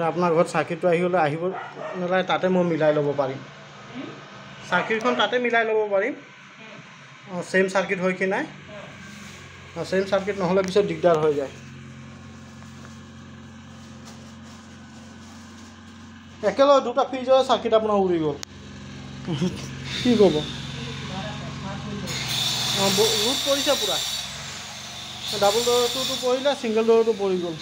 আপোনাৰ ঘৰত চাৰ্কিটটো আহিব নালাগে, তাতে মই মিলাই ল'ব পাৰিম। চাৰ্কিটখন তাতে মিলাই ল'ব পাৰিম। অঁ, চেম চাৰ্কিট হয় কি নাই। অঁ, চেম চাৰ্কিট নহ'লে পিছত দিগদাৰ হৈ যায়। একেলগে দুটা ফ্ৰিজৰ চাৰ্কিট আপোনাৰ উৰি গ'ল। কি ক'ব? অঁ, লোড পৰিছে পূৰা। ডাবল ডোৰটোতো পৰিলে, ছিংগল ডোৰটো পৰি গ'ল।